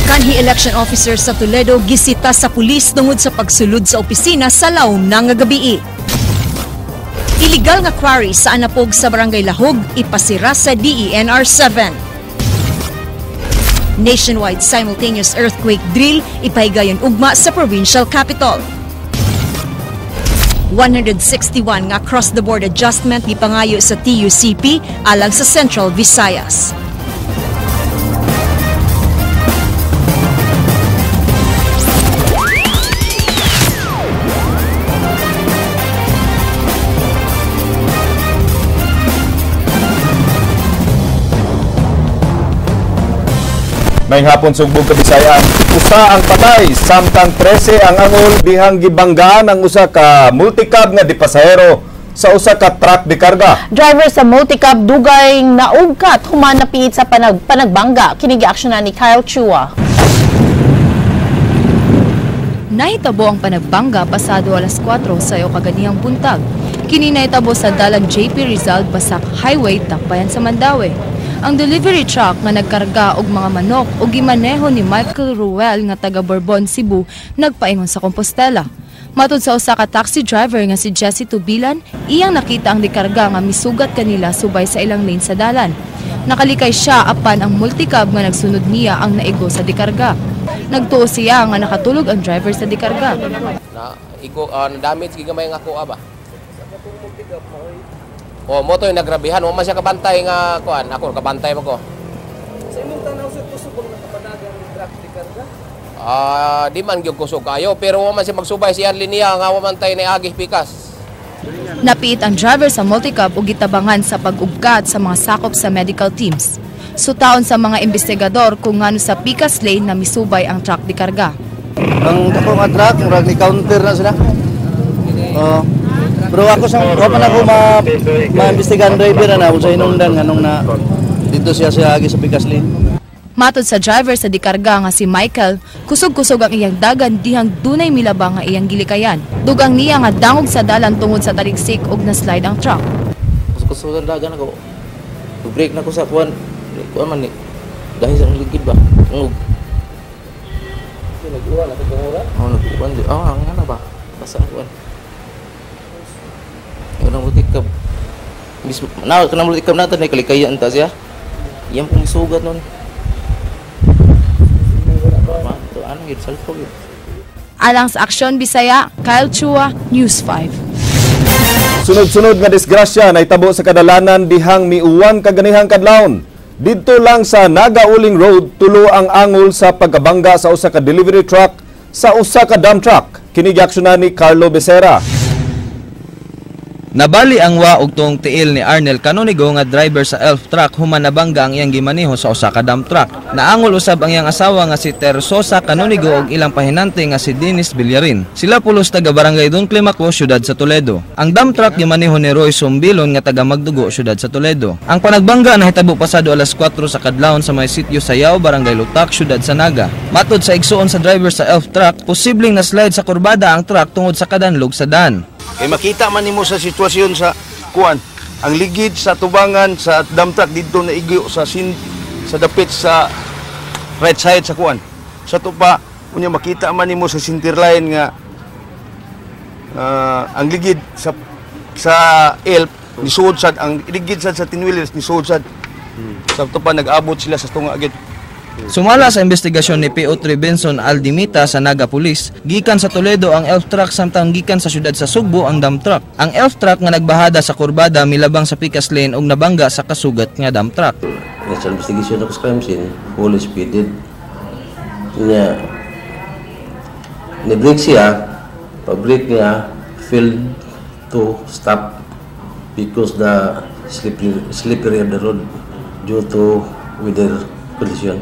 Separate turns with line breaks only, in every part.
Kanhi election officer sa Toledo gisita sa pulis tungod sa pagsulod sa opisina sa launa nga gabii. Illegal nga quarry sa anapog sa Barangay Lahog ipasira sa DENR 7. Nationwide simultaneous earthquake drill ipahigayon ugma sa provincial capital. 161 nga cross-the-board adjustment gipangayo sa TUCP alang sa Central Visayas.
May hapon sugbog Kabisayan, usa ang patay samtang 13 ang angol dihang gibanggaan ang usa ka multicab nga dipasahero sa usa ka truck de karga.
Driver sa multicab dugay naugkat human napiit sa panagbangga. Kini giaksyonan ni Kyle Chua.
Nahitabo ang panagbangga pasado alas 4 sa kaganihang buntag. Kini nahitabo sa dalan JP Rizal Basak Highway Takbayan sa Mandaue. Ang delivery truck nga nagkarga og mga manok ug gimaneho ni Michael Ruel nga taga Bourbon, Cebu, nagpaingon sa Compostela. Matud sa usa ka taxi driver nga si Jesse Tubilan, iyang nakita ang dikarga nga misugat kanila subay sa ilang lane sa dalan. Nakalikay siya apan ang multicab nga nagsunod niya ang naigo sa dikarga. Nagtuo siya nga nakatulog ang driver sa dikarga.
Damage gigamay nga ako ba? O mo to yung nagrabihan, o man siya kabantay nga kuan, ako kabantay mo ko.
Sa imong tanaw sa kusog ng kapanagang truck di karga?
Di man gyud kusog kayo, pero o man siya magsubay siya linya nga wa man tay ni agih pikas.
Napiit ang driver sa multicab ug gitabangan sa pag-ugkat sa mga sakop sa medical teams. Sutaon sa mga investigador kung ngano sa pikas lane na misubay ang truck di karga.
Ang dako nga truck, murag ni counter na sila. Pero ako sa wapan ako ma-imbestigahan driver na sa inungdan nganong na dito siya agi sa pikas lane.
Matod sa driver sa dikarga nga si Michael, kusog-kusog ang iyang dagan dihang dunay milabang nga iyang gilikayan. Dugang niya nga dangog sa dalan tungod sa taligsik ug na-slide ang truck.
Kusog ang dagan ako. Break na ko sa kuan man ni. Dahil sa ligid ba? Ungog.
Nag-uwan ako gumura?
Nag-uwan di. Nga ba? Basta kuan. Kanang multicab. Kanang multicab natin ay kalikayan ta siya. Yan pong isugat nun.
Alang sa Aksyon Bisaya, Kyle Chua, News 5.
Sunod-sunod nga disgrasya na itabo sa kadalanan dihang miuwan kaganihang kadlawon. Dito lang sa Nagauling Road, tulo ang angol sa pagkabangga sa usa ka delivery truck sa usa ka dump truck. Kini giaksyonan ni Carlo Becerra.
Nabali ang wa og tuong tiil ni Arnel Canonigo nga driver sa elf truck human nabangga ang iyang gimaneho sa usa ka dump truck. Naangol usab ang iyang asawa nga si Tersosa Canonigo ug ilang pahinante nga si Dennis Villarin. Sila pulos taga Barangay Don Climaco, siyudad sa Toledo. Ang dump truck gimaneho ni Roy Sumbilon nga taga Magdugo, siyudad sa Toledo. Ang panagbangga nahitabo pasado alas 4 sa kadlawon sa may sitio Sayaw, Barangay Lutak, siyudad sa Naga. Matod sa igsuon sa driver sa elf truck, posibleng na-slide sa kurbada ang truck tungod sa kadanlog sa daan.
Makita man nimo sa sitwasyon sa kuan, ang ligid sa tubangan sa dump truck dito na igyo sa dapit sa right side sa kuan. Sa tupa, unya makita man nimo sa center line nga ang ligid sa elf ni sudsad, ang ligid sad sa tinwheelers ni sudsad. Sa tupa nag-abot sila sa tunga agad.
Sumala sa investigasyon ni PO3 Benson Aldimita sa Naga Police, gikan sa Toledo ang elf truck samtang gikan sa syudad sa Sugbo ang dump truck. Ang elf truck nga nagbahada sa kurbada milabang sa pikas lane ug nabangga sa kasugat nga dump truck.
Sa investigation ako sa crime scene, fully speeded. Ni-break siya, pag-break niya, failed to stop because the slippery of the road due to weather collision.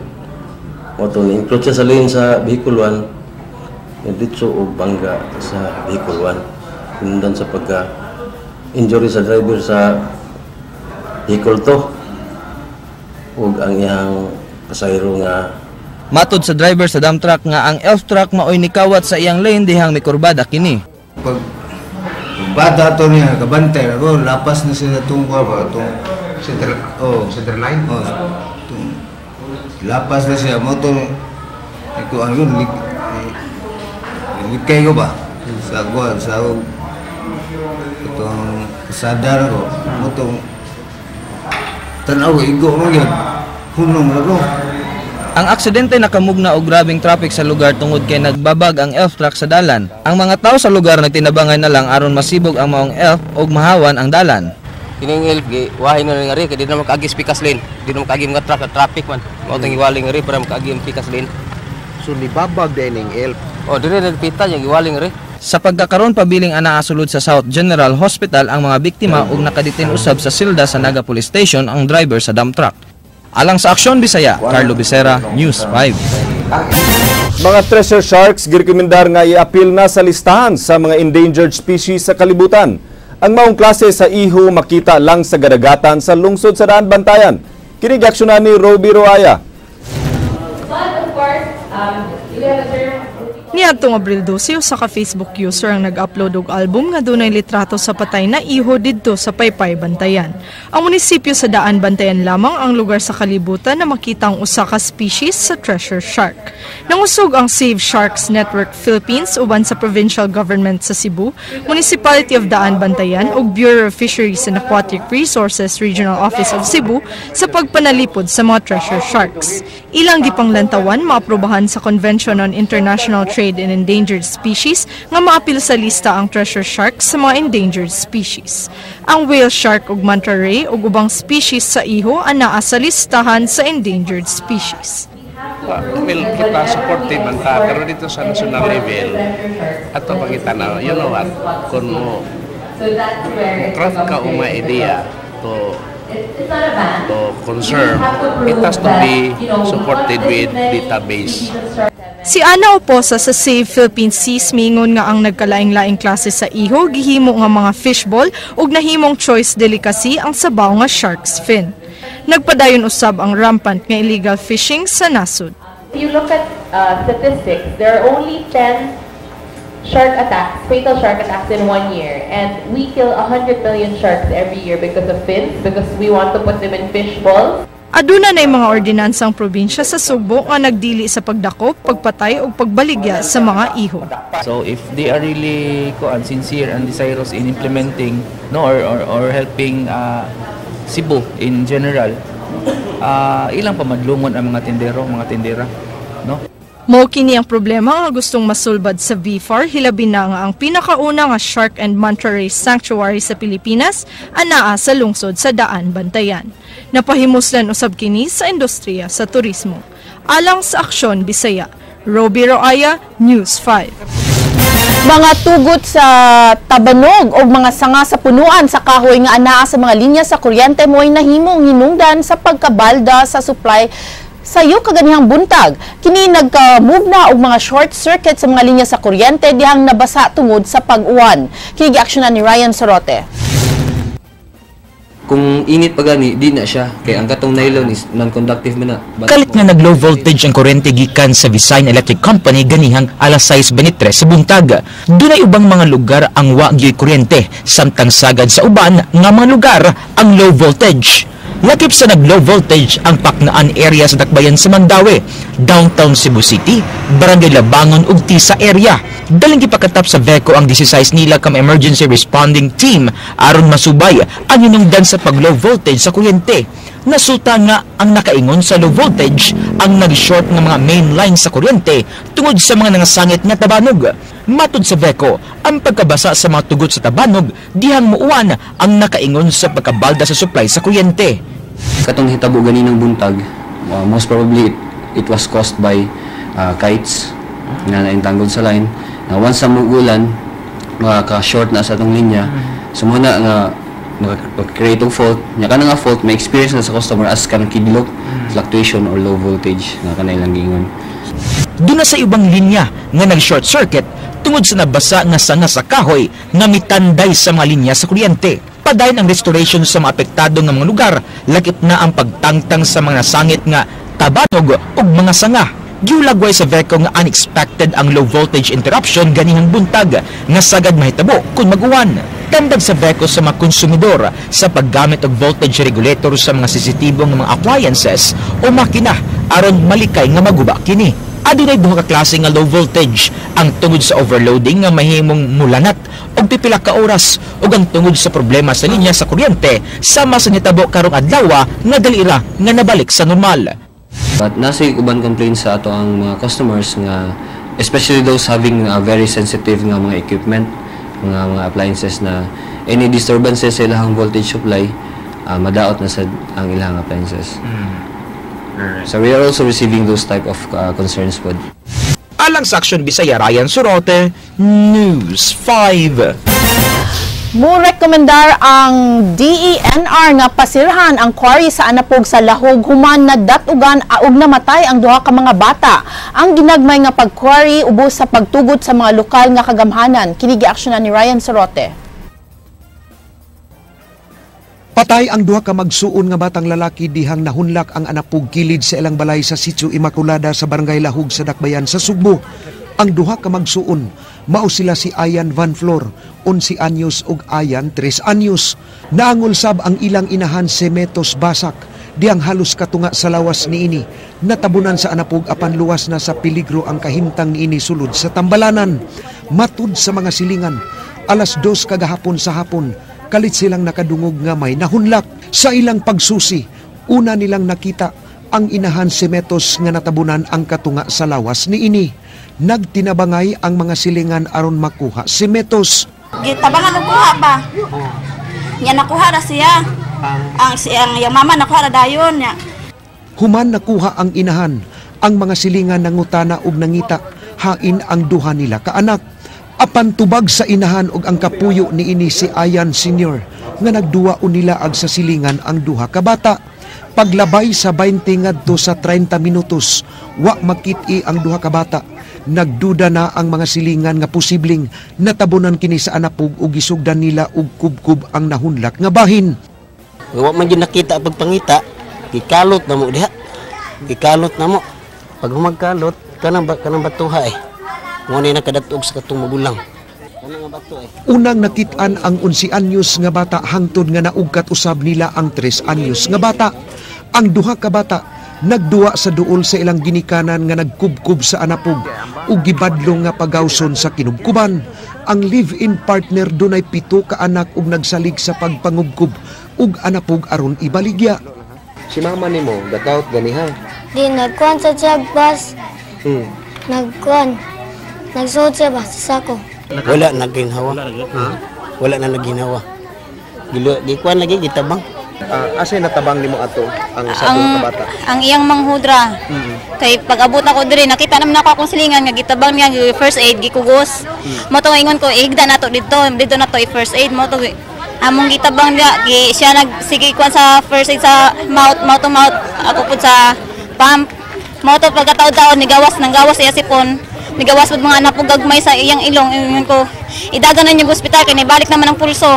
Moto ni include siya sa lane sa vehicle 1, dito o bangga sa vehicle 1. Hinundan sa pagka-injury sa driver sa vehicle 2 ug ang iyang pasahero nga.
Matod sa driver sa dump truck nga ang elf truck maoy nikawat sa iyang lane dihang may kurbada kini.
Pag bata to niya kabantay ako, lapas na sila tungkol ba tong center line. Lapas na siya motor
Ito ano likay ko ba? Sa itong sadar ko, itong tanaw, igo mo yan, hunong na ko.
Ang aksidente nakamugna og grabing traffic sa lugar tungod kay nagbabag ang elf truck sa dalan. Ang mga tao sa lugar nagtinabangan na lang aron masibog ang maong elf ug mahawan ang dalan.
Kining elf wahay na nga ri kay di na makaagi pikas lane. Di na makaagi mga truck traffic man. Mao tang iwaling ri para makaagi ang pikas lane.
So libabag din ning elf.
Oh, dire na pita yung iwaling ri.
Sa pagkakaroon pabiling ana sulod sa South General Hospital ang mga biktima ug nakaditin usab sa silda sa Naga Police Station ang driver sa dump truck. Alang sa Aksyon Bisaya, Carlo Becerra, News 5.
Mga treasure sharks girekomendar nga i-appeal na sa listahan sa mga endangered species sa kalibutan. Ang maong klase sa iho makita lang sa gadagatan sa lungsod sa Daan Bantayan. Kini giaksyonan ni Roby Roaya.
Niadtong Abril 12 usa ka Facebook user ang nag-upload og album nga dunay litrato sa patay na iho didto sa Paypay, Bantayan. Ang munisipyo sa Daan Bantayan lamang ang lugar sa kalibutan na makita ang usa ka species sa treasure shark. Nangusog ang Save Sharks Network Philippines uban sa provincial government sa Cebu, Municipality of Daan Bantayan ug Bureau of Fisheries and Aquatic Resources Regional Office of Cebu sa pagpanalipod sa mga treasure sharks. Ilang gipanglantawan maaprobahan sa Convention on International Trade in Endangered Species nga maapil sa lista ang treasure shark sa mga endangered species. Ang whale shark ug manta ray ug ubang species sa iho anaa sa listahan sa endangered species.
Well, kita supportive man ta pero dito sa national level ato pangitanaw, you know what, kung mo craft ka uma idea to conserve, it has to be supported with database.
Si Ana Oposa sa Save Philippines Seas mingon nga ang nagkalaing-laing klase sa iho gihimo nga mga fishball ug nahimong choice delicacy ang sabaw nga shark's fin. Nagpadayon usab ang rampant nga illegal fishing sa nasud.
If you look at statistics, there are only 10 shark attacks, fatal shark attacks in 1 year, and we kill 100 million sharks every year because of fins, because we want to put them in fish balls.
Aduna nay mga ordinansang probinsya sa Sugbo nga nagdili sa pagdakop, pagpatay ug pagbaligya sa mga iho.
So if they are really sincere and desirous in implementing or helping Cebu in general, ilang pamadlungon ang mga tindera, no?
Mao kini ang problema nga gustong masulbad sa VFAR, hilabi na nga ang pinakauna nga Shark and Manta Ray Sanctuary sa Pilipinas anaa sa lungsod sa Daan Bantayan. Napahimuslan usab kini sa industriya sa turismo. Alang sa Aksyon Bisaya, Roby Roaya, News 5.
Mga tugot sa tabanog o mga sanga sa punuan sa kahoy nga anaa sa mga linya sa kuryente mo'y nahimong hinungdan sa pagkabalda sa supply sayo kaganihang buntag. Kini nagka-move na og mga short circuit sa mga linya sa kuryente dihang nabasa tungod sa pag-uwan. Kini giaksyonan ni Ryan Sorote.
Kung init pa gani, di na siya. Kaya ang katong nylon is non-conductive man na.
Kalit nga nag-low voltage ang kuryente gikan sa Visayan Electric Company ganihang alas 6:23 sa buntag. Dunay ubang mga lugar ang wa gyud kuryente, samtang sagad sa uban nga mga lugar ang low voltage. Lakip sa nag-low voltage ang Paknaan area sa Dakbayan sa Mandawi, downtown Cebu City, Barangay Labangon ug Tisa area. Daling gipakatap sa VECO ang 16 nila kam emergency responding team aron masubay ang hinungdan sa pag-low voltage sa kuryente. Nasuta nga ang nakaingon sa low voltage ang nag-short ng mga main line sa kuryente tungod sa mga nangasangit nga tabanog. Matud sa VECO, ang pagkabasa sa mga tugot sa tabanog dihang muuan ang nakaingon sa pagkabalda sa supply sa kuryente.
Katong hitabo ganinang buntag, most probably it was caused by kites na naintanggol sa line. Na once sa mugulan, makaka-short na sa atong linya, sumuna nga create og fault. Nya kana nga fault may experience na sa customer as kanang kidlok, fluctuation or low voltage na kanay lang giingon.
Duna sa ibang linya nga nag-short circuit tungod sa nabasa nga sanga sa kahoy nga mitanday sa mga linya sa kuryente. Padayon ang restoration sa mga apektado nga mga lugar, lakip na ang pagtangtang sa mga sangit nga tabanog ug mga sanga. Giulagway sa VECO nga unexpected ang low voltage interruption ganihang buntag nga sagad mahitabo kung mag-uwan. Tandag sa VECO sa mga konsumidor sa paggamit og voltage regulator sa mga sensitibong mga appliances o makina aron malikay nga maguba kini. Adunay duha ka klase nga low voltage, ang tungod sa overloading nga mahimong mulanat og pipila ka oras ug ang tungod sa problema sa linya sa kuryente sama sa nitabo karong adlaw nga dali ra nga nabalik sa normal.
But nasa uban complaints sa ato ang mga customers nga especially those having very sensitive nga mga equipment, mga appliances na any disturbances sa ilang voltage supply madaot na sa ang ilang appliances. So we are also receiving those type of concerns po.
Alang sa Aksyon Bisaya, Ryan Sorote, News 5.
Rekomendar ang DENR nga pasirhan ang quarry sa Anapog sa Lahog human na datugan aog namatay ang duha ka mga bata. Ang ginagmay nga pag-quarry ubos sa pagtugot sa mga lokal nga kagamhanan. Kini gi-aksyonan ni Ryan Sorote.
Patay ang duha ka magsuon nga batang lalaki dihang nahunlak ang Anapog kilid sa ilang balay sa Sitio Immaculada sa Barangay Lahog sa Dakbayan sa Sugbo. Ang duha ka magsuon mao sila si Ayan Van Flor, 11 anyos ug Ayan 3 anyos. Naangol sab ang ilang inahan Semetos Basak dihang halos katunga sa lawas niini. Natabunan sa Anapog apan luwas na sa peligro ang kahimtang niini sulod sa Tambalanan. Matud sa mga silingan, alas 2 kagahapon sa hapon, kalit silang nakadungog nga may nahunlak. Sa ilang pagsusi, una nilang nakita ang inahan Semetos nga natabunan ang katunga sa lawas niini. Nagtinabangay ang mga silingan aron makuha Semetos.
Gitabangan og kuha ba? Nya nakuha ra siya. Ang yung mama nakuha ra dayon nya.
Human nakuha ang inahan, ang mga silingan nangutana og nangita, hain ang duha nila ka anak. Apan tubag sa inahan og ang kapuyo niini si Ayan Sr. nga nagduwa nila ag sa silingan ang duha ka bata. Paglabay sa 20 ngadto sa 30 minutos, wa makit-i ang duha ka bata. Nagduda na ang mga silingan nga posibleng natabunan kini sa Anapog ug gisugdan nila og kubkub ang nahunlak nga bahin.
Wa man gyud nakita pagpangita, gikalot na mo diha. Gikalot na mo. Pag humagkalot kanang batuha mo na nakadatog sa katong magulang.
Unang nakit-an ang 11 anyos nga bata hangtod nga naugkat usab nila ang 3 anyos nga bata. Ang duha ka bata nagduwa sa duol sa ilang ginikanan nga nagkubkub sa Anapog ug gibadlong nga pagawson sa kinubkuban. Ang live-in partner dunay 7 ka anak ug nagsalig sa pagpangubkub ug Anapog aron ibaligya.
Si mama nimo gataot ganiha.
Di nagkuan sa jagbas. Nagsuot siya ba sa sako?
Wala naginhawa. Wala na naginhawa. Gikuan lagi gitabang.
Asa natabang nimo ato ang sa duha ka bata?
Ang iyang manghudra. Kay pag-abot ako diri nakita naman ako akong silingan nga gitabang niya first aid gikugos. Mo to ingon ko igda nato dito na to i-first aid mo to among gitabang niya siya nagsige kuan sa first aid sa mouth to mouth ako pud sa pump. Mo to pagkataod-taod nigawas iya sipon. Nigawas pud mga anak po gagmay sa iyang ilong. Ingon ko idagan na niyo ospital kay nibalik naman ang pulso.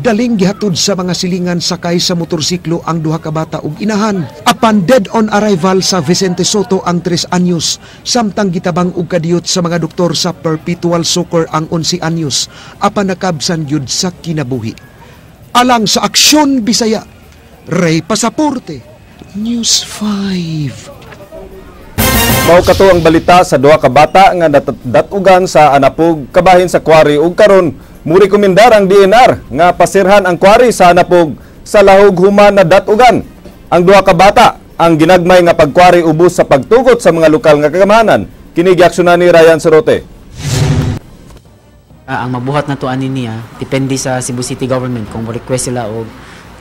Daling gihatod sa mga silingan sakay sa motorsiklo ang duha ka bata ug inahan. Apan dead on arrival sa Vicente Soto ang 3 anyos. Samtang gitabang og kadiyot sa mga doktor sa Perpetual Soccer ang 11 anyos. Apan nakabsan gyud sa kinabuhi. Alang sa Aksyon Bisaya, Ray Pasaporte, News 5.
Mao kato ang balita sa duha ka bata nga datugan sa Anapog kabahin sa quarry ug karon murekomendar ang DNR nga pasirhan ang quarry sa Anapog sa Lahog human na datugan. Ang duha ka bata ang ginagmay nga pagquarry ubos sa pagtugot sa mga lokal nga kagamanan. Kini giaksyonan ni Ryan Sorote.
Ang mabuhat na tuan niya depende sa Cebu City Government kung mo-request sila og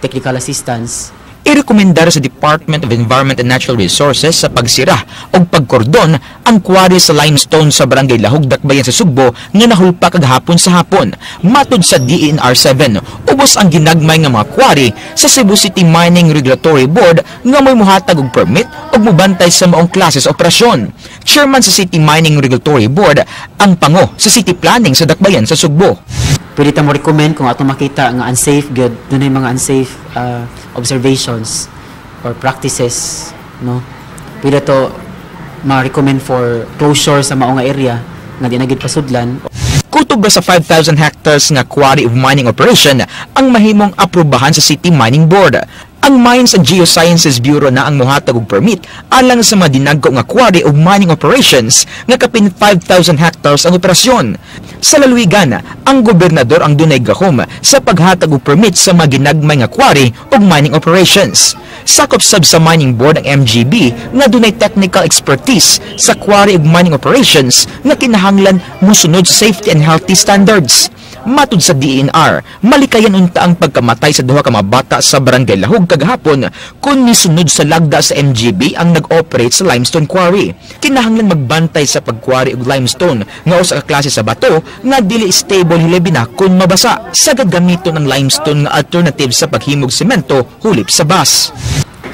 technical assistance.
Irekomendar sa Department of Environment and Natural Resources sa pagsira o pagkordon ang quarry sa limestone sa Barangay Lahog, Dakbayan sa Sugbo nga nahulpa kagahapon sa hapon. Matod sa DENR 7, ubos ang ginagmay nga mga quarry sa Cebu City Mining Regulatory Board nga may muhatag og permit o mubantay sa maong klase sa operasyon. Chairman sa City Mining Regulatory Board ang pango sa City Planning sa Dakbayan sa Sugbo.
Pwede ta mo recommend kung ato makita nga unsafe good, dunay mga unsafe observations or practices, no? Pwede to ma-recommend for closure sa maong area nga di na gid pasudlan.
Kutob sa 5,000 hectares nga quarry of mining operation ang mahimong aprubahan sa City Mining Board. Ang Mines and Geosciences Bureau na ang mohatag og permit alang sa mga dinagko nga quarry ug mining operations nga kapin 5,000 hectares ang operasyon. Sa Laluigan, ang gobernador ang dunay gahom sa paghatag og permit sa mga ginagmay nga quarry ug mining operations. Sakop sab sa Mining Board ang MGB nga dunay technical expertise sa quarry ug mining operations nga kinahanglan mosunod sa safety and healthy standards. Matud sa DNR, malikayan unta ang pagkamatay sa duha ka mga bata sa Barangay Lahog kagahapon kun nisunod sa lagda sa MGB ang nag-operate sa limestone quarry. Kinahanglan magbantay sa pagkwari og limestone nga usa ka klase sa bato nga dili stable hilabi na kun mabasa. Sagad gamiton ang limestone nga alternative sa paghimog semento hulip sa bus.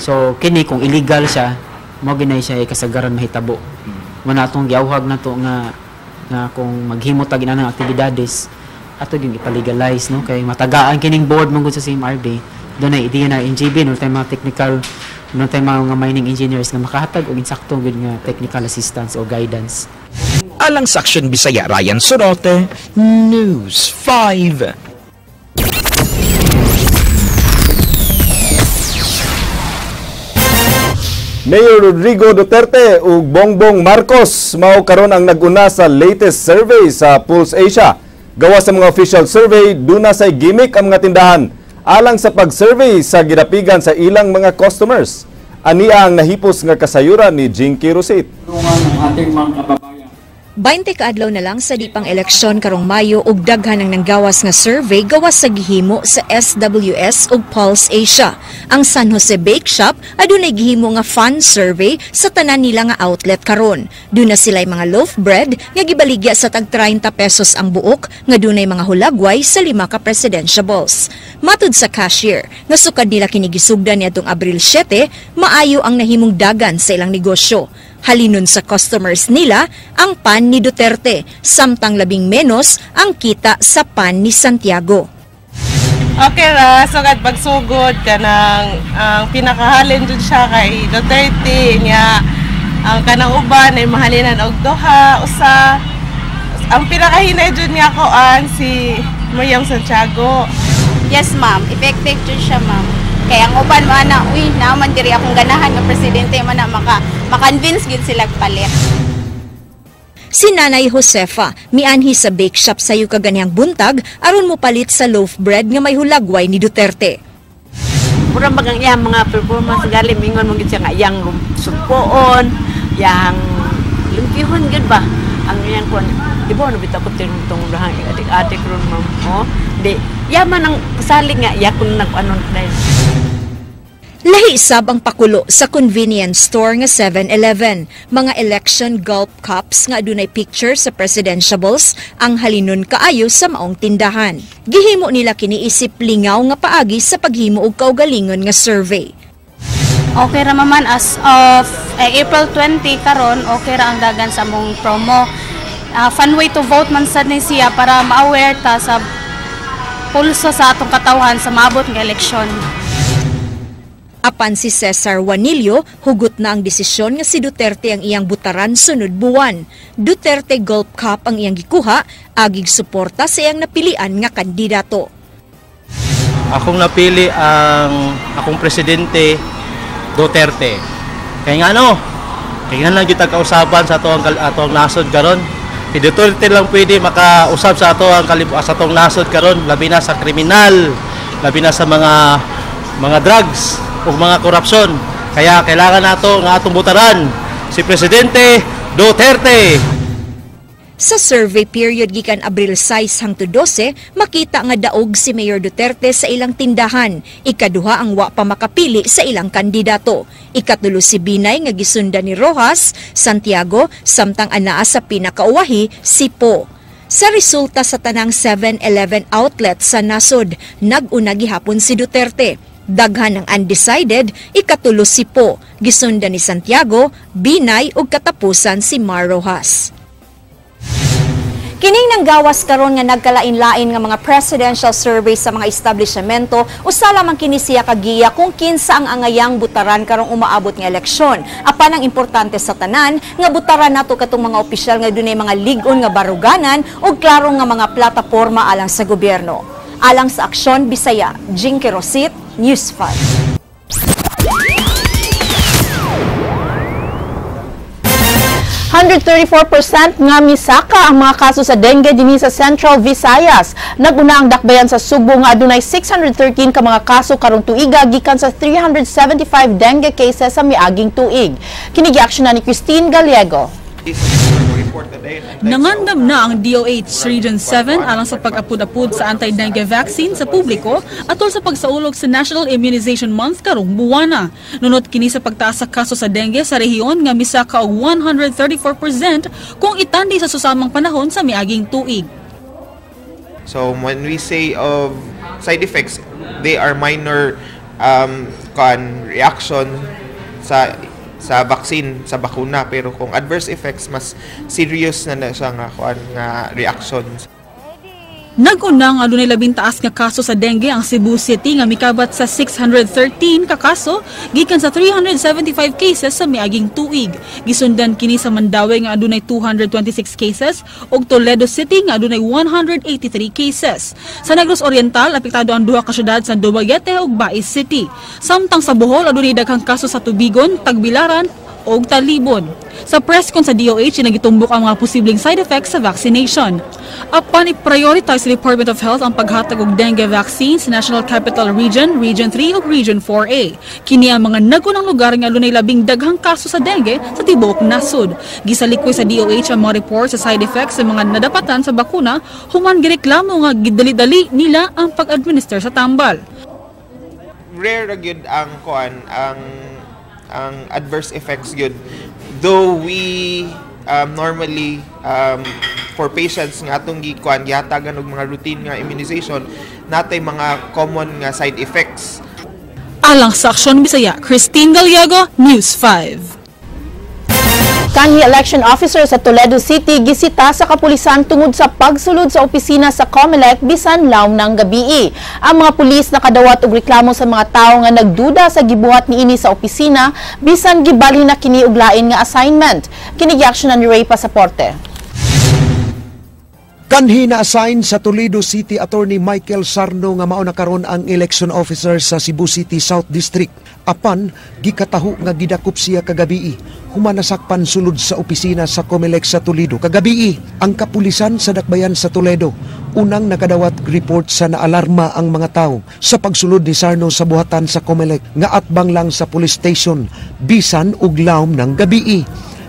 So kini kung illegal siya, mo ginay siya kasagaran mahitabo. Wala tong giawhag na to nga kung maghimo ta ginanang aktibidades ato yung ipalegalize, no? Kay matagaan kining board mong sa CMRD, doon ay DNR NGB, no tayo mga technical, no tayo mga mining engineers na makahatag o insaktong good nga technical assistance o guidance.
Alang sa Aksyon Bisaya, Ryan Sorote, News 5.
Mayor Rodrigo Duterte ug Bongbong Marcos mao karon ang naguna sa latest survey sa Pulse Asia. Gawas sa mga official survey, duna say gimmick ang mga tindahan alang sa pag-survey sa gidapigan sa ilang mga customers. Ania ang nahipos nga kasayuran ni Jinky Rosit.
20 kaadlaw na lang sa di pang eleksyon karong Mayo ug daghan ang nanggawas nga survey gawas sa gihimo sa SWS ug Pulse Asia. Ang San Jose Bake Shop adunay gihimo nga fan survey sa tanan nila nga outlet karon. Duna sila'y mga loaf bread nga gibaligya sa tag 30 pesos ang buok nga dunay mga hulagway sa 5 ka presidentiables. Matud sa cashier, nga sukad nila kini gisugdan niadtong Abril 7, maayo ang nahimong dagan sa ilang negosyo. Halinon sa customers nila ang pan ni Duterte, samtang labing menos ang kita sa pan ni Santiago.
Okay ra, sugad pagsugod kanang ang pinakahalin dun siya kay Duterte niya. Ang kanang uban ay mahalinan og duha, usa. Ang pinakahinay dun niya ko si Mayang Santiago.
Yes ma'am, effective dun siya ma'am. Kaya ang uban mo na, uy, naman diri akong ganahan ng presidente man na maka-convince gid sila palit.
Si Nanay Josefa, mianhi sa bake shop sa iyo kaganihang buntag aron mo palit sa loaf bread nga may hulagway ni Duterte.
Mura bagang iyang mga performance galing mingon mong gid siya nga iyang sumpoon, yang limpihon gid ba? Ang iyang kon, di ba no bitaw ko tong rahang adik-adik ron ma'am. Oh, di yaman ang pasalig nga iya kun nag-anon na.
Lahi sab ang pakulo sa convenience store nga 7-Eleven. Mga election gulp cups nga adunay picture sa presidentiables ang halinon kaayo sa maong tindahan. Gihimo nila kini isip lingaw nga paagi sa paghimo og kaugalingon nga survey.
Okay ra man as of April 20 karon, okay ra ang dagan sa among promo. Fun way to vote man sad ni siya para ma-aware ta sa pulso sa atong katawhan sa maabot nga eleksyon.
Apan si Cesar Juanillo, hugot na ang desisyon nga si Duterte ang iyang butaran sunod buwan. Duterte Gulp Cup ang iyang gikuha, agig suporta sa iyang napilian nga kandidato.
Akong napili ang akong presidente Duterte. Kaya nga kaya lang kita kausapan sa atong nasod karon. Si Duterte lang pwede makausap sa atong nasod karon, labi na sa kriminal, labi na sa mga drugs o mga korupsyon. Kaya kailangan nato nga atong butaran si Presidente Duterte.
Sa survey period gikan Abril 6 hangtod 12, makita nga daog si Mayor Duterte sa ilang tindahan. Ikaduha ang wa pa makapili sa ilang kandidato. Ikatulo si Binay nga gisundan ni Rojas, Santiago, samtang anaa sa pinakauwahi si Po. Sa resulta sa tanang 7-Eleven outlet sa nasod, nag-una gihapon si Duterte. Daghan ang undecided, ikatulo si Po, gisundan ni Santiago, Binay ug katapusan si Mar Rojas.
Kining nanggawas karon nga nagkalain-lain nga mga presidential survey sa mga establishmento, usala man kini siya kagiya kung kinsa ang angayang butaran karong umaabot nga eleksyon. Apan ang importante sa tanan nga butaran nato katong mga opisyal nga dunay mga lig-on nga baruganan ug klaro nga mga plataporma alang sa gobyerno. Alang sa Aksyon Bisaya, Jinky Rosit, News 5. 134% nga misaka ang mga kaso sa dengue dinhi sa Central Visayas. Naguna ang dakbayan sa Subo nga adunay 613 ka mga kaso karong tuiga gikan sa 375 dengue cases sa miaging tuig. Kini gi-aksyonan ni Christine Gallego.
Nangandam na ang DOH Region 7 alang sa pag-apud-apud sa anti-dengue vaccine sa publiko atol sa pagsaulog sa National Immunization Month karong buwana. Nunot kini sa pagtaas sa kaso sa dengue sa rehiyon nga misaka og 134% kung itandi sa susamang panahon sa miaging tuig.
So when we say of side effects, they are minor reaction sa vaccine, sa bakuna, pero kung adverse effects mas serious na siya nga reactions.
Nag-una nga adunay labing taas nga kaso sa dengue ang Cebu City nga mikabat sa 613 ka kaso gikan sa 375 cases sa miaging tuig. Gisundan kini sa Mandaue nga adunay 226 cases ug Toledo City nga adunay 183 cases. Sa Negros Oriental apektado ang duha ka syudad sa Dumaguete ug Bais City. Samtang sa Bohol adunay daghang kaso sa Tubigon, Tagbilaran ug Talibon. Sa press con sa DOH, nagitumbok ang mga posibleng side effects sa vaccination. Apan i-prioritize sa Department of Health ang paghatag og dengue vaccine sa National Capital Region, Region 3 ug Region 4A. Kini ang mga nagunang lugar nga adunay labing daghang kaso sa dengue sa tibuok nasod. Gisalikoy sa DOH ang mga report sa side effects sa mga nadapatan sa bakuna human gireklamo nga gidali-dali nila ang pag-administer sa tambal.
Rare gyud ang adverse effects gyud. Though we normally for patients nga atong gihatagan og mga routine nga immunization, natay mga common nga side effects.
Alang sa Aksyon Bisaya, Christine Gallego, News 5.
Kanhi election officer sa Toledo City gisita sa kapulisan tungod sa pagsulod sa opisina sa COMELEC bisan lawm ng gabii. Ang mga pulis nakadawat og reklamo sa mga tawo nga nagduda sa gibuhat niini sa opisina bisan gibalhin na kini og lain nga assignment. Kini gi-aksyonan ni Ray Pasaporte.
Kanhi na-assign sa Toledo City Attorney Michael Sarno nga mao na karon ang election officer sa Cebu City South District. Apan, gikataho nga gidakop siya kagabii. Humanasakpan sulod sa opisina sa COMELEC sa Toledo. Kagabii, ang kapulisan sa Dakbayan sa Toledo unang nakadawat report sa naalarma ang mga tao sa pagsulod ni Sarno sa buhatan sa COMELEC nga atbang lang sa police station bisan ug lawm ng gabii.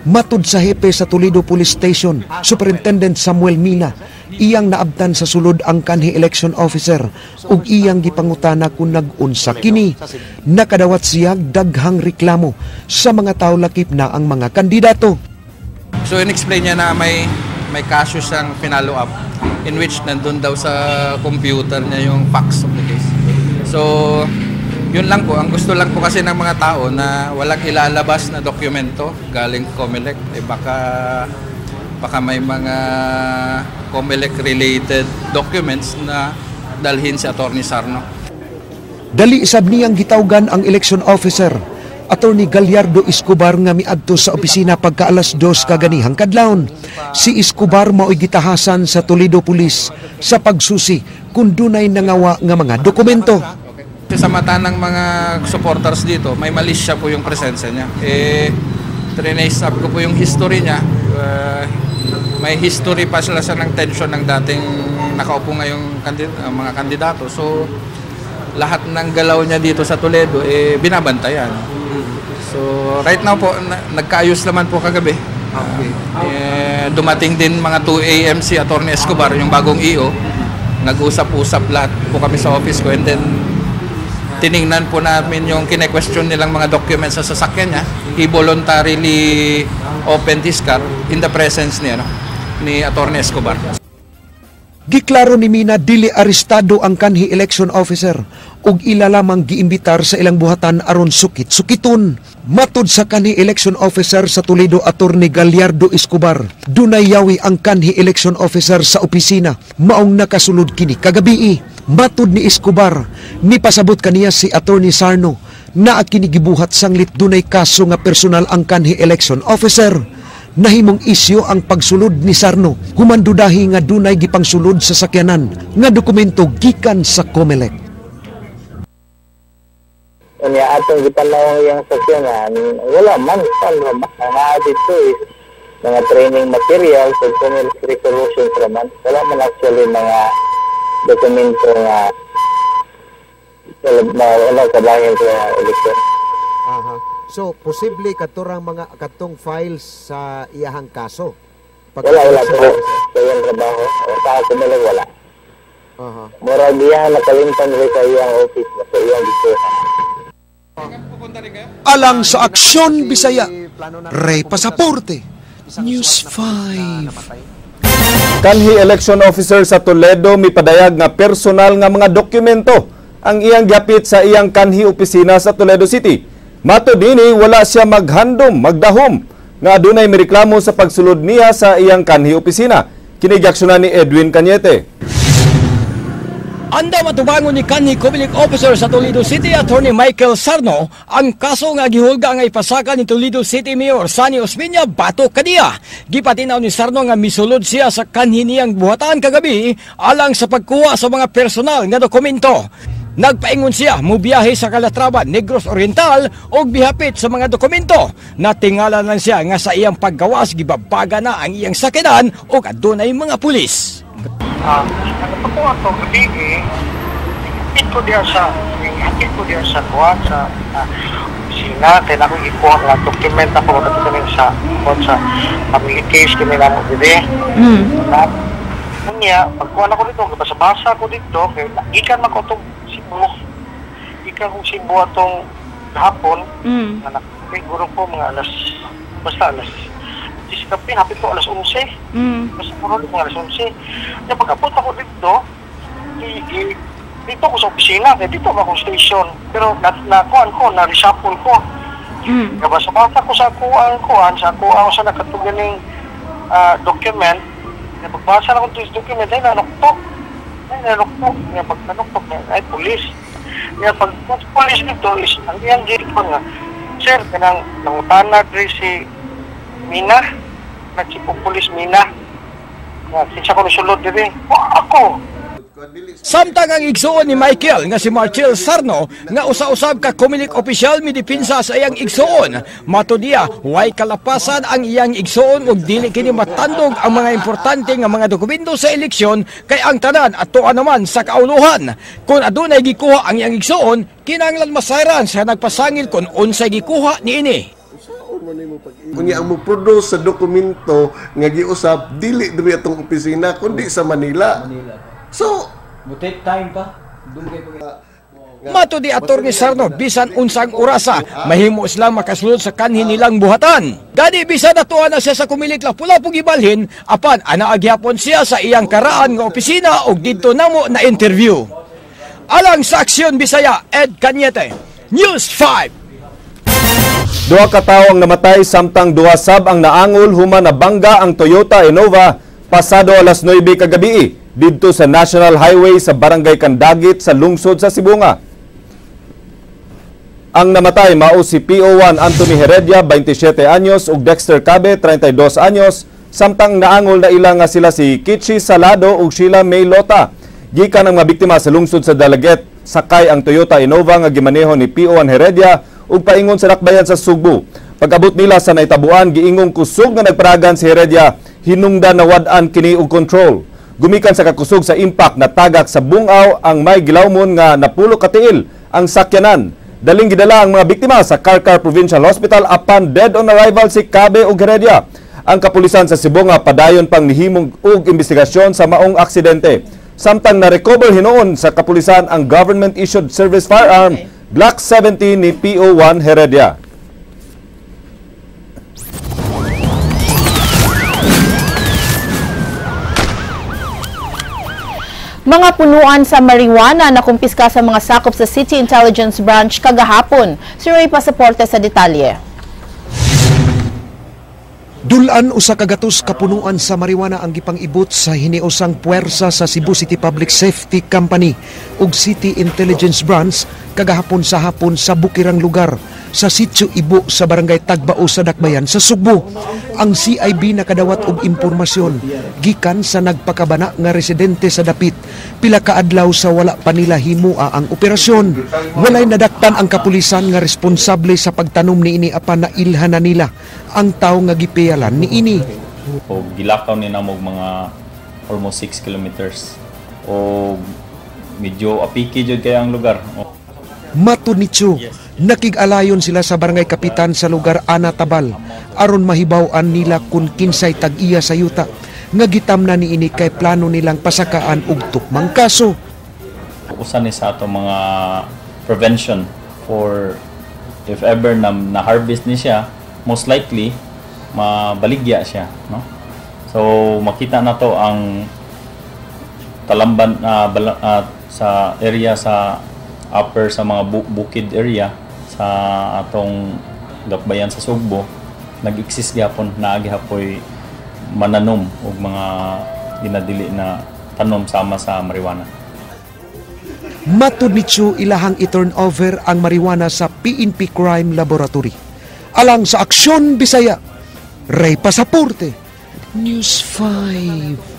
Matud sa hepe sa Toledo Police Station, Superintendent Samuel Mina, iyang naabtan sa sulod ang kanhi election officer ug iyang gipangutana kung nag-unsa kini. Nakadawat siya daghang reklamo sa mga tao lakip na ang mga kandidato.
So in-explain niya na may kaso siyang finalo up in which nandun daw sa computer niya yung facts of the case. So yun lang po, ang gusto lang po kasi ng mga tao na walang ilalabas na dokumento galing COMELEC. Baka may mga COMELEC-related documents na dalhin si Atty. Sarno.
Dali isab niyang gitawgan ang election officer, Atty. Gallardo Escobar nga miadto sa opisina pagka alas 2 kaganihang kadlawon. Si Escobar mao'y gitahasan sa Toledo Police sa pagsusi kung dunay nangawa nga mga dokumento.
Sa mata ng mga supporters dito, may malis siya po yung presensya niya. Trinace up ko po yung history niya. May history pa sila ng tension ng dating nakaupo ngayong mga kandidato. So, lahat ng galaw niya dito sa Toledo, binabantayan. So, right now po, nagkaayos naman po kagabi. Dumating din mga 2 AM si Atty. Escobar, yung bagong EO. Nag-usap-usap lahat po kami sa office ko. And then, tiningnan po namin yung kine-question nilang mga documents sa sasakyan niya. He voluntarily opened his car in the presence ni Atty. Escobar.
Giklaro ni Mina dili arestado ang kanhi election officer ug ila lamang giimbitar sa ilang buhatan aron sukit-sukiton. Matud sa kanhi election officer sa Toledo Atty. Gallardo Escobar, dunay yawi ang kanhi election officer sa opisina maong nakasulod kini kagabii. Matud ni Escobar, nipasabot kaniya si Atty. Sarno na kinigibuhat sanglit dunay kaso nga personal ang kanhi election officer. Nahimong isyo ang pagsulod ni Sarno, humandudahi nga dunay gipangsulod sa sakyanan nga dokumento gikan sa COMELEC.
Unya atong gitanaw yang sakyanan, wala man ang dito is mga training materials o resolution naman. Wala man actually mga dokumento nga wala kabahin sa eleksyon.
So, posible katurang mga katong files sa iyahang kaso?
Wala. So yung trabaho. Sa ako nila wala. Mura diyan nakalimtan rin sa iyang office. Sa iyang dito.
Alang sa Aksyon Bisaya, Ray Pasaporte, News 5.
Kanhi election officer sa Toledo mipadayag nga personal nga mga dokumento ang iyang gapit sa iyang kanhi opisina sa Toledo City. Mato dinhi wala siya maghandom, magdahom nga adunay mireklamo sa pagsulod niya sa iyang kanhi opisina. Kini giaksyonan ni Edwin Cañete.
Anda matubangon ni kanhi Comelec Officer sa Toledo City, Attorney Michael Sarno, ang kaso nga gihulga nga ipasaka ni Toledo City Mayor Sunny Osmeña batok kaniya. Gipatinaw ni Sarno nga misulod siya sa kanhi niyang buhatan kagabi alang sa pagkuha sa mga personal nga dokumento. Nagpaingon siya mubiyahe sa Calatrava, Negros Oriental og bihapit sa mga dokumento. Natingala lang siya nga sa iyang paggawas gibabaga na ang iyang sakinan og adunay mga pulis.
Pagkuha ko gabi hapit ko diya sa kuwan sa opisina kaya na akong ikuha nga document ako magkatutunin sa family case kami na mo dito. Kunya, pagkuha ko dito, basa-basa ko dito, kaya ikan man ko itong Cebu, ikan kong Cebu atong hapon, siguro po mga alas 10 kape, hapit ko alas 11, basta po mga alas 11. Kaya pagkapot ako dito, dito ko sa opisina, kaya dito ako station, pero nakuhaan ko, na-reshuffle ko. Kaya basa-basa ko sa kuhaan ko sa nakatuganing document. Pagbasa na ko ito yung document, ay nanuktok. Pag-nanuktok, ay pulis. Pag pulis nito, ang iyang gate ko nga, sir, kanang nangutana rin si Mina, nagsipong pulis Mina. Sinsa ko nasulod din ako.
Samtang ang igsuon ni Michael nga si Marcel Sarno nga usa-usab ka Comelec opisyal midipinsa sa iyang igsuon. Mato diya, way kalapasan ang iyang igsuon ug dili kini matandog ang mga importante nga mga dokumento sa eleksyon kay ang tanan atoan naman sa kauluhan. Kung adunay gikuha ang iyang igsuon, kinahanglan masayran sa nagpasangil kung unsay gikuha niini.
Kunya ang mo-produce sa dokumento nga giusab dili diri atong opisina kundi sa Manila. So,
take time pa. Mato di Attorney Sarno, bisan unsang orasa, mahimo silang makasulod sa kanhi nilang buhatan. Gani bisan natuan na siya sa Comelec Lapu-Lapu gibalhin, apan anaagyapon siya sa iyang karaan nga opisina og didto namo na interview. Alang sa Aksyon Bisaya, Ed Cañete, News 5.
Duha ka tawo ang namatay samtang duha sab ang naangol human nabangga ang Toyota Innova pasado alas 9 kagabi didto sa National Highway sa Barangay Candagit sa lungsod sa Sibunga. Ang namatay mao si PO1 Anthony Heredia, 27 anyos ug Dexter Cabe, 32 anyos, samtang naangol na ila nga sila si Kichi Salado ug Sheila May Lota. Gikan ang mga biktima sa lungsod sa Dalaget, sakay ang Toyota Innova nga gimaneho ni PO1 Heredia ug paingon sa Dakbayan sa Sugbo. Pag-abot nila sa naitabuan, giingong kusog nga nagparagan si Heredia, hinungdan na wad-an kini og control. Gumikan sa kakusog sa impact na tagak sa bungaw ang may gilawmon nga napulo katiil ang sakyanan. Daling gidala ang mga biktima sa Karkar Provincial Hospital apan dead on arrival si Cabe ug Heredia. Ang kapulisan sa Sibunga padayon pang nihimong og investigasyon sa maong aksidente. Samtang na-recover hinuon sa kapulisan ang government-issued service firearm Glock 70 ni PO1 Heredia.
Mga punuan sa marijuana na kumpiska sa mga sakop sa City Intelligence Branch kagahapon. Si Ray Pasaporte sa detalye.
Dulan usa ka gatos ka punuan sa marijuana ang gipang-ibot sa hiniusang puwersa sa Cebu City Public Safety Company ug City Intelligence Branch kagahapon sa hapon sa bukirang lugar sa Sitio Ibo sa barangay Tagbao sa Dakbayan sa Sugbo. Ang CIB nakadawat og impormasyon gikan sa nagpakabana nga residente sa dapit pila ka adlaw sa wala pa nila himua ang operasyon. Walay nadaktan ang kapulisan nga responsable sa pagtanom niini apan na ilhanan nila ang tawo nga gipiyalan niini.
O gilakaw ni namog mga almost 6 kilometers o medyo apiki jud kaya ang lugar.
Matud ni Chu, nakig-alayon sila sa barangay kapitan sa lugar Ana Tabal aron mahibaw-an nila kung kinsay tag-iya sa yuta nga gitamna niini kay plano nilang pasakaan og tukmang kaso.
Usa ni sa ato mga prevention for if ever na harvest ni siya, most likely mabaligya siya, no? So makita na to ang talamban sa area sa upper sa mga bukid area sa atong Dakbayan sa Sugbo, nag-exist gyapon na agihapoy mananom og mga ginadili na tanom sama sa marijuana.
Matud ni Chu, ilahang i-turn over ang marijuana sa PNP Crime Laboratory. Alang sa Aksyon Bisaya, Ray Pasaporte, News 5.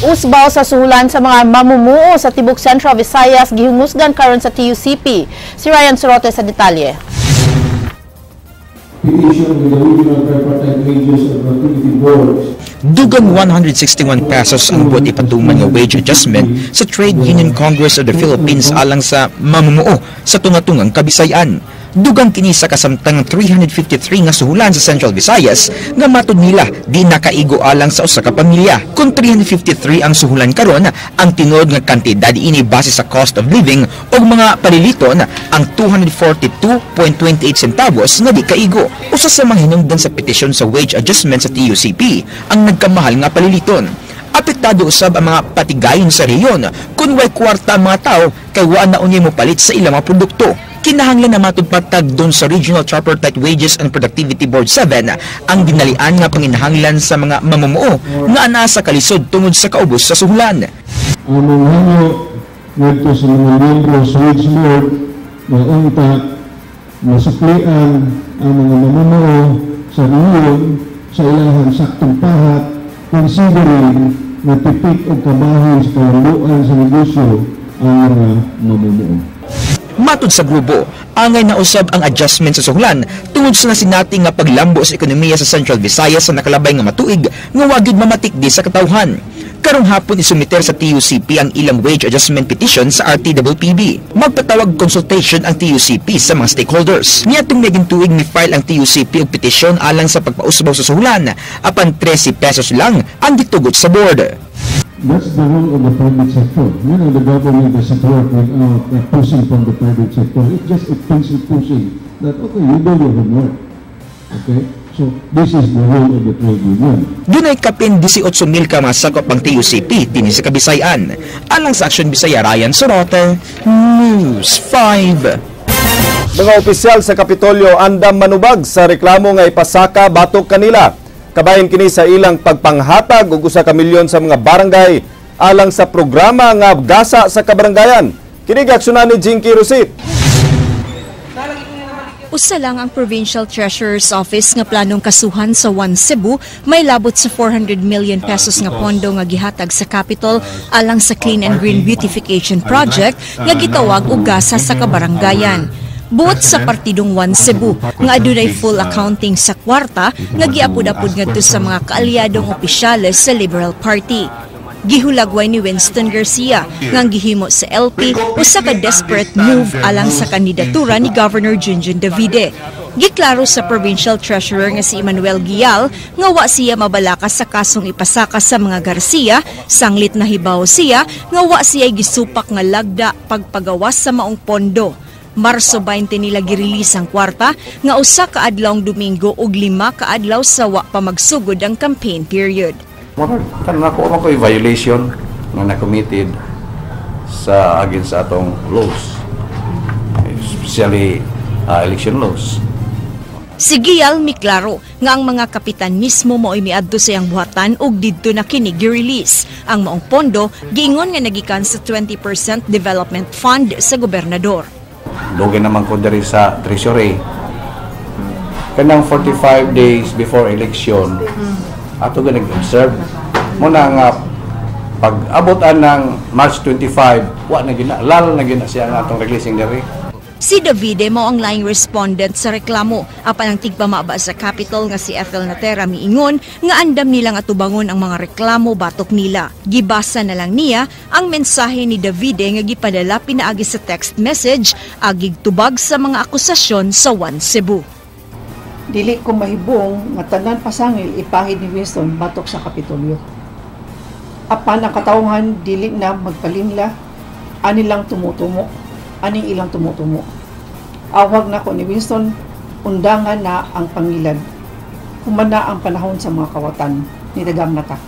Usbaw sa suhulan sa mga mamumuo sa Tibok Central Visayas gihumusgan karon sa TUCP. Si Ryan Sorote sa detalye.
Dugang 161 pesos ang buot ipatuman nga wage adjustment sa Trade Union Congress of the Philippines alang sa mamumuo sa tunga-tungang Kabisayan. Dugang kini sa kasamtang 353 nga suhulan sa Central Visayas nga matud nila di nakaigo alang sa usa ka pamilya. Kung 353 ang suhulan karon, ang tinuod nga kantidad ini base sa cost of living og mga paliliton ang 242.28 centavos nga di kaigo. Usa sa mga hinungdan sa petisyon sa wage adjustment sa TUCP ang nagkamahal nga paliliton. Apektado usab ang mga patigayon sa rehiyon kung way kwarta ang mga tao kay wa na unya mo palit sa ilang mga produkto. Kinahanglan na matugpatag doon sa Regional Tripartite Wages and Productivity Board 7 ang ginalian nga panginahanglan sa mga mamumuo nga ana sa kalisod tungod sa kaubos sa suhulan.
Ang mga hanyo ngadto sa mga miyembro sa Wage Board na unta masuklian ang mga mamumuo sa rehiyon sa ilahang saktong pahat considering na tipik o kabahin sa kalanduan sa negosyo ang mga mamumuo.
Matud sa grupo, angay na usab ang adjustment sa suhulan tungod sa nasinati nga paglambo sa ekonomiya sa Central Visayas sa nakalabay nga matuig nga wagid mamatikdi sa katawhan. Karong hapon isumiter sa TUCP ang ilang wage adjustment petition sa RTWPB. Magpatawag consultation ang TUCP sa mga stakeholders. Niadtong naging tuig ni file ang TUCP og petisyon alang sa pagpausbaw sa suhulan, apan 13 pesos lang ang gitugot sa board.
That's the role of the private sector. You know, the government is support without pushing from the private sector. It just pushing that, okay, you do your homework. Okay? So, this is the role of the trade union.
Dunay kapin 18,000 ka mga sakop ang TUCP dinhi sa Kabisayan. Alang sa Aksyon Bisaya, Ryan Sorote, News 5.
Mga opisyal sa Kapitolyo andam manubag sa reklamo nga ipasaka batok kanila. Kabahin kini sa ilang pagpanghatag og 1 ka milyon sa mga barangay alang sa programa nga gasa sa kabarangayan. Kini aksyonan ni Jinky Rosit.
Usa lang ang Provincial Treasurer's Office nga planong kasuhan sa One Cebu, may labot sa 400 million pesos nga pondo nga gihatag sa Capitol alang sa Clean and Green Beautification Project nga gitawag og gasa sa kabarangayan. Buot sa partidong One Cebu nga adunay full accounting sa kwarta nga giapod-apod ngadto sa mga kaalyadong opisyales sa Liberal Party. Gihulagway ni Winston Garcia nga gihimo sa LP usa ka desperate move alang sa kandidatura ni Governor Junjun Davide. Giklaro sa Provincial Treasurer nga si Emmanuel Gial nga wa siya mabalaka sa kasong ipasaka sa mga Garcia, sanglit na hibaw siya nga wa siya gisupak nga lagda pagpagawas sa maong pondo. Marso 20 nila girilis ang kwarta nga usa ka adlawng Domingo ug 5 ka adlaw sa wa pa magsugod ang campaign period.
Kanang ako ko'y violation na na-committed sa against sa atong laws, especially election laws.
Si Gial miklaro nga ang mga kapitan mismo mo'y miadto sa iyang buhatan ug didto na kini gi-release. Ang maong pondo giingon nga nagikan sa 20% development fund sa gobernador.
Dugay naman ko diri sa treasury. Kanang 45 days before election, ato ga nag-observe. Muna nga pag-abutan ng March 25, wa na gina, lalo na gina siya nga atong releasing diri.
Si Davide mao ang laing respondent sa reklamo. Apan ang tigpamaba sa Capitol nga si Ethel Natera miingon nga andam nilang atubangon ang mga reklamo batok nila. Gibasa na lang niya ang mensahe ni Davide nga gipadala pinaagi sa text message agig tubag sa mga akusasyon sa One Cebu.
Dili ko mahibong nga tanan pasangil ipahid ni Winston batok sa Kapitolyo. Apan ang katawhan dili na magpalinla, ani lang tumutumo, aning ilang tumutumo. Awag na ko ni Winston, undangan na ang pangilad. Humana ang panahon sa mga kawatan, nidagang nata.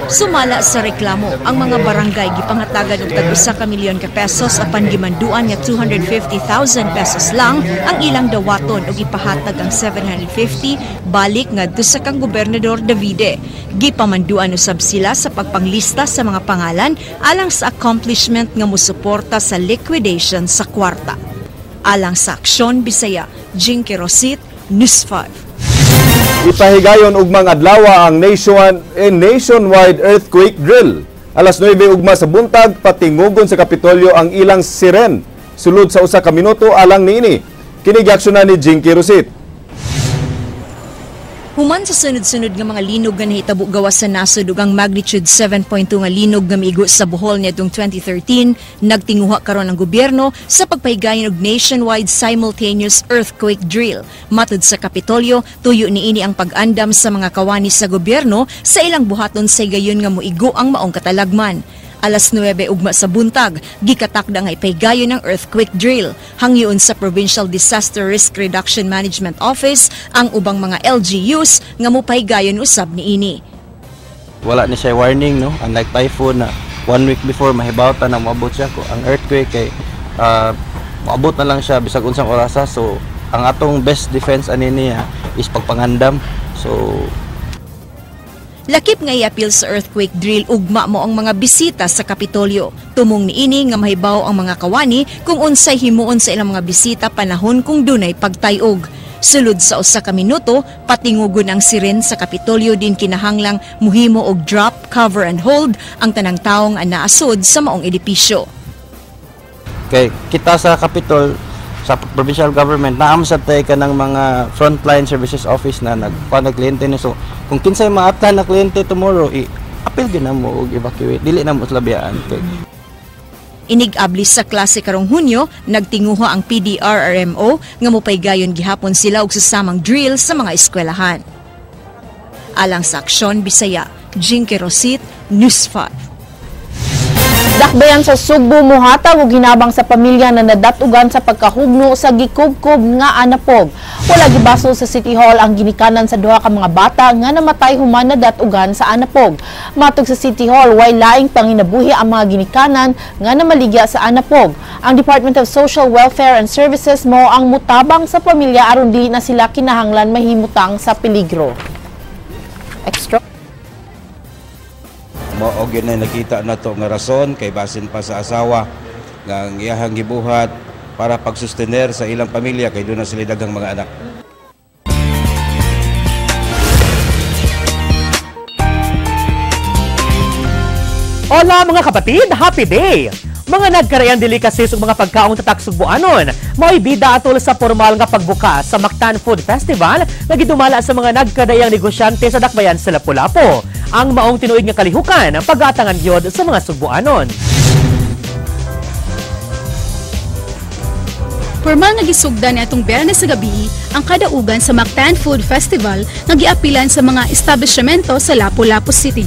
Sumala sa reklamo, ang mga barangay gipangatagan og tag 1 milyon ka pesos apan gimanduan nga 250,000 pesos lang ang ilang dawaton ug ipahatag ang 750 balik ngadto sa kang gobernador Davide. Gipamanduan usab sila sa pagpanglista sa mga pangalan alang sa accomplishment nga mosuporta sa liquidation sa kwarta. Alang sa Aksyon Bisaya, Jinky Rosit, News 5.
Ipahigayon ugmang adlaw ang nationwide earthquake drill. Alas 9 ugma sa buntag patingugon sa Kapitolyo ang ilang siren. Sulod sa usa ka minuto alang niini. Kini giaksyonan ni Jinky Rosit.
Human sa sunod-sunod nga mga linog nga nahitabo gawas sa nasod ug ang magnitude 7.2 nga linog nga miigo sa Bohol niadtong 2013, nagtinguha karon ang gobyerno sa pagpahigayon og nationwide simultaneous earthquake drill. Matud sa Kapitolyo, tuyo niini ang pag-andam sa mga kawani sa gobyerno sa ilang buhaton sa gayon nga moigo ang maong katalagman. Alas 9 ugma sa buntag, gikatakda nga ipahigayon ng earthquake drill. Hangyoon sa Provincial Disaster Risk Reduction Management Office ang ubang mga LGUs nga mopahigayon usab niini.
Wala ni siya warning, no? Unlike typhoon na 1 week before mahibawtan na moabot siya ko. Ang earthquake kay moabot na lang siya bisag unsang orasa. So ang atong best defense ani niya is pagpangandam. So
lakip nga i-appeal sa earthquake drill ugma mo ang mga bisita sa Kapitolyo. Tumong niini nga mahibaw ang mga kawani kung unsay himuon sa ilang mga bisita panahon kung dunay pagtayog. Sulod sa usa ka minuto, patingugon ang siren sa Kapitolyo din kinahanglang muhimo og drop, cover and hold ang tanang tawo nga naasod sa maong edipisyo.
kay kita sa Capitol sa provincial government naam sa tay kanang mga frontline services office na nagpa-kliyente ni so kung kinsay maaptan na kliyente tomorrow apil gyud namo og evacuate dili na mo labiyaan kay
Inig-ablis sa klase karong Hunyo, nagtinguha ang PDRRMO nga mopaygayon gihapon sila og susamang drill sa mga eskwelahan. Alang sa Aksyon Bisaya, Jinky Rosit, News 5.
Dakbayan sa Sugbo mohatag og ginabang sa pamilya na nadatugan sa pagkahugno sa gikubkob nga anapog. Wala gibaso sa City Hall ang ginikanan sa duha ka mga bata nga namatay human nadatugan sa anapog. Matug sa City Hall, way laing panginabuhi ang mga ginikanan nga namaligya sa anapog. Ang Department of Social Welfare and Services mo ang mutabang sa pamilya aron dili na sila kinahanglan mahimutang sa peligro. Extra
mao gyud na nakita nato nga rason kay basin pa sa asawa nga ang iyahang gibuhat para pagsustener sa ilang pamilya kay doon na sila daghang mga anak.
Hola mga kapatid, happy day! Mga nagkarayan delikasis ug mga pagkaong tatak Sugboanon, mao'y bida atol sa formal nga pagbukas sa Mactan Food Festival nga gidumala sa mga nagkadayang negosyante sa dakbayan sa Lapu-Lapu. Ang maong tinuig nga kalihukan ang pag-atangan gyud sa mga Sugboanon.
Formal nga gisugdan ni atong Biyernes sa gabi ang kadaugan sa Mactan Food Festival nga giapilan sa mga establishmento sa Lapu-Lapu City.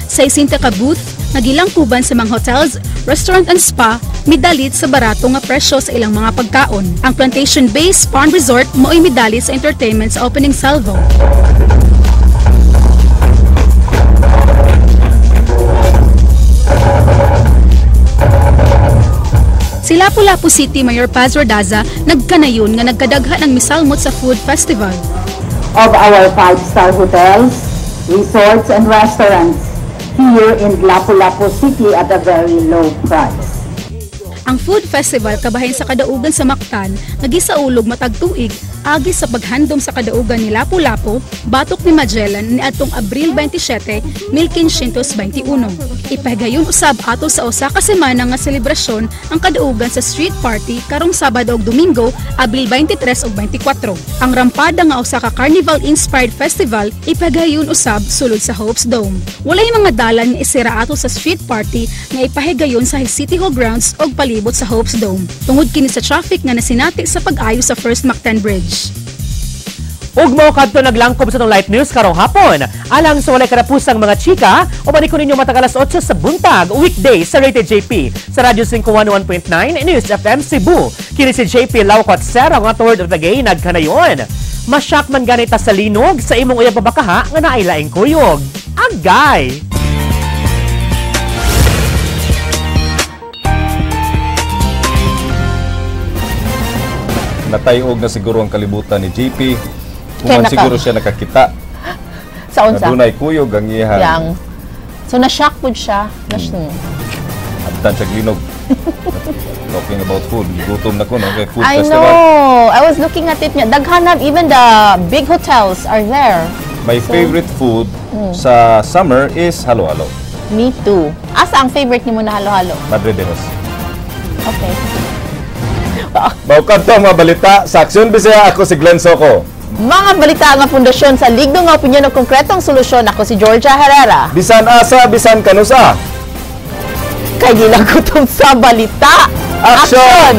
Sa isinta ka booth, nagilangkuban sa mga hotels, restaurant and spa, midalit sa barato nga presyo sa ilang mga pagkaon. Ang plantation-based farm resort mo'y midalit sa entertainment sa opening salvo. Si Lapu-Lapu City Mayor Paz Ordaza nagkanayon nga nagkadaghan ng misalmot sa food festival.
Of our 5-star hotels, resorts, and restaurants here in Lapu-Lapu City at a very low price.
Ang food festival kabahin sa kadaugan sa Mactan nagisaulog matag tuig agi sa paghandom sa kadaugan ni Lapu-Lapu, Batok ni Magellan ni atong Abril 27, 1521. Ipahigayon usab ato sa usa ka semana nga selebrasyon ang kadaugan sa street party karong Sabado ug Domingo, Abril 23 ug 24. Ang rampada nga usa ka carnival-inspired festival ipahigayon usab sulod sa Hopes Dome. Walay mga dalan nga isira ato sa street party nga ipahigayon sa City Hall grounds ug palibot sa Hopes Dome. Tungod kini sa traffic nga nasinati sa pag-ayo sa First Mactan Bridge.
Ug mao kadto naglangkob sa tong light news karong hapon. Alang sa walay karapusang mga chika, uban ko ninyo matag alas 8 sa buntag, weekday sa Rated JP sa Radyo 511.9 News FM Cebu. Kini si JP Laucot Sir ang word of the day nagkanayon. Masyak man ganita sa linog sa imong uyab pabakaha nga naay laing kuyog. Agay!
Natayog na siguro ang kalibutan ni JP. Kung siguro siya nakakita.
Sa unsa?
Dunay kuyog ang iyang.
Yang. So na-shock po siya.
Abdan siya glinog. Talking about food. Gutom na ko, no? Okay, food
I
festival.
know. I was looking at it. Daghanap, even the big hotels are there.
My favorite food sa summer is halo-halo.
Me too. Asa ang favorite ni mo na halo-halo?
Madre de Dios.
Okay.
Baukad to ang mga balita. Sa Aksyon Bisaya, ako si Glenn Soco.
Mga balita nga pundasyon sa ligdo nga opinyon o konkretong solusyon. Ako si Georgia Herrera.
Bisan asa, bisan kanusa.
Kay gilang ko sa balita.
Aksyon!